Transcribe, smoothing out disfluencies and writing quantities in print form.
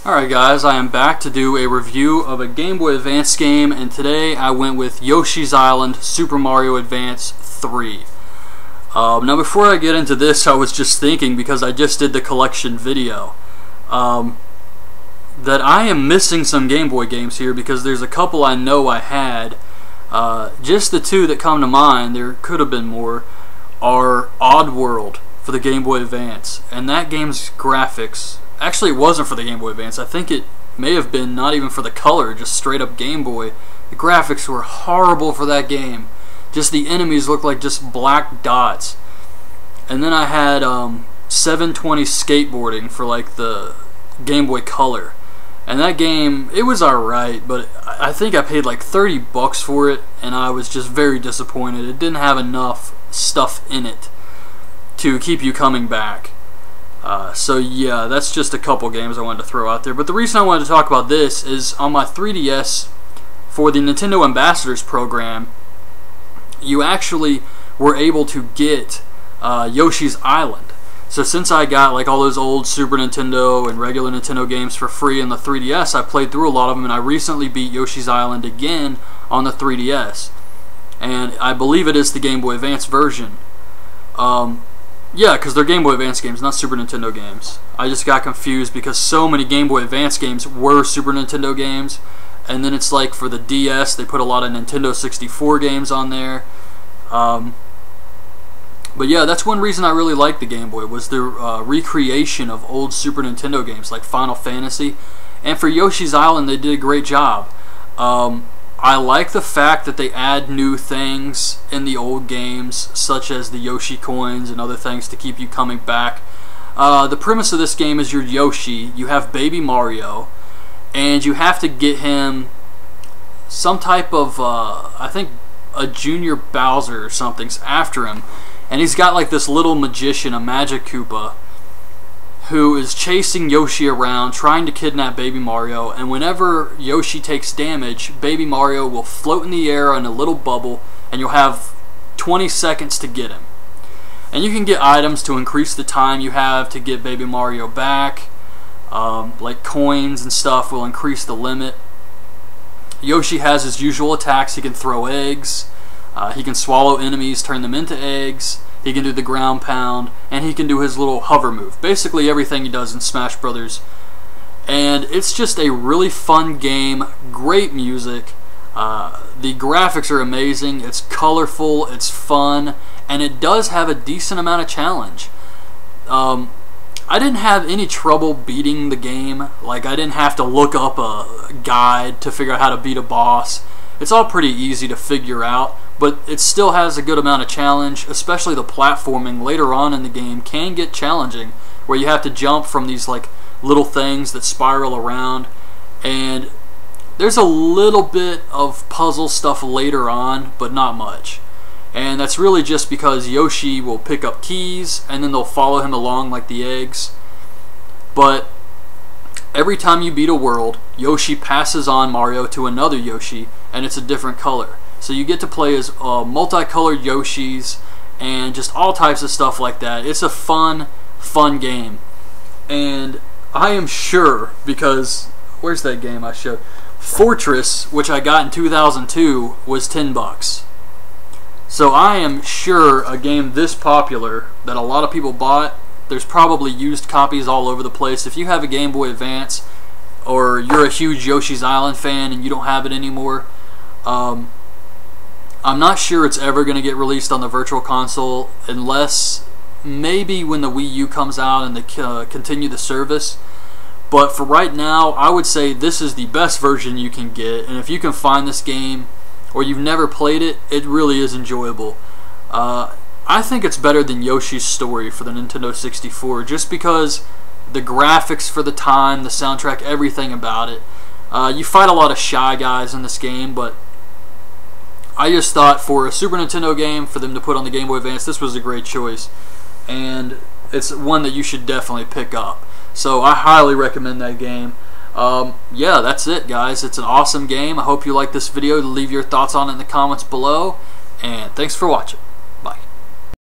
Alright guys, I am back to do a review of a Game Boy Advance game, and today I went with Yoshi's Island Super Mario Advance 3. Now before I get into this, I was just thinking, because I just did the collection video, that I am missing some Game Boy games here, because there's a couple I know I had. Just the two that come to mind, there could have been more, are Oddworld for the Game Boy Advance, and that game's graphics, actually it wasn't for the Game Boy Advance, I think it may have been not even for the color, just straight up Game Boy. The graphics were horrible for that game. Just the enemies looked like just black dots. And then I had 720 skateboarding for like the Game Boy Color. And that game, it was alright, but I think I paid like 30 bucks for it, and I was just very disappointed. It didn't have enough stuff in it to keep you coming back. So yeah, that's just a couple games I wanted to throw out there. But the reason I wanted to talk about this is on my 3DS, for the Nintendo Ambassadors program, you actually were able to get Yoshi's Island. So since I got like all those old Super Nintendo and regular Nintendo games for free in the 3DS, I played through a lot of them, and I recently beat Yoshi's Island again on the 3DS. And I believe it is the Game Boy Advance version. Yeah, because they're Game Boy Advance games, not Super Nintendo games. I just got confused because so many Game Boy Advance games were Super Nintendo games, and then it's like for the DS, they put a lot of Nintendo 64 games on there. But yeah, that's one reason I really liked the Game Boy, was the recreation of old Super Nintendo games like Final Fantasy. And for Yoshi's Island, they did a great job. I like the fact that they add new things in the old games, such as the Yoshi coins and other things to keep you coming back. The premise of this game is you're Yoshi, you have Baby Mario, and you have to get him some type of, I think a Junior Bowser or something's after him. And he's got like this little magician, a Magic Koopa, who is chasing Yoshi around, trying to kidnap Baby Mario, and whenever Yoshi takes damage, Baby Mario will float in the air in a little bubble, and you'll have 20 seconds to get him. And you can get items to increase the time you have to get Baby Mario back, like coins and stuff will increase the limit. Yoshi has his usual attacks. He can throw eggs, he can swallow enemies, turn them into eggs, he can do the ground pound, and he can do his little hover move. Basically everything he does in Smash Brothers. And it's just a really fun game, great music. The graphics are amazing, it's colorful, it's fun, and it does have a decent amount of challenge. I didn't have any trouble beating the game. Like, I didn't have to look up a guide to figure out how to beat a boss. It's all pretty easy to figure out, but it still has a good amount of challenge, especially the platforming later on in the game can get challenging, where you have to jump from these like little things that spiral around, and there's a little bit of puzzle stuff later on, but not much. And that's really just because Yoshi will pick up keys, and then they'll follow him along like the eggs. But every time you beat a world, Yoshi passes on Mario to another Yoshi, and it's a different color. So you get to play as multicolored Yoshis and just all types of stuff like that. It's a fun game. And I am sure, because, where's that game I showed? Fortress, which I got in 2002, was 10 bucks. So I am sure a game this popular that a lot of people bought, there's probably used copies all over the place. If you have a Game Boy Advance, or you're a huge Yoshi's Island fan and you don't have it anymore, I'm not sure it's ever going to get released on the Virtual Console, unless maybe when the Wii U comes out and they continue the service. But for right now, I would say this is the best version you can get, and if you can find this game, or you've never played it, it really is enjoyable. I think it's better than Yoshi's Story for the Nintendo 64, just because the graphics for the time, the soundtrack, everything about it. You fight a lot of Shy Guys in this game, but I just thought for a Super Nintendo game, for them to put on the Game Boy Advance, this was a great choice. And it's one that you should definitely pick up. So I highly recommend that game. Yeah, that's it, guys. It's an awesome game. I hope you like this video. Leave your thoughts on it in the comments below. And thanks for watching.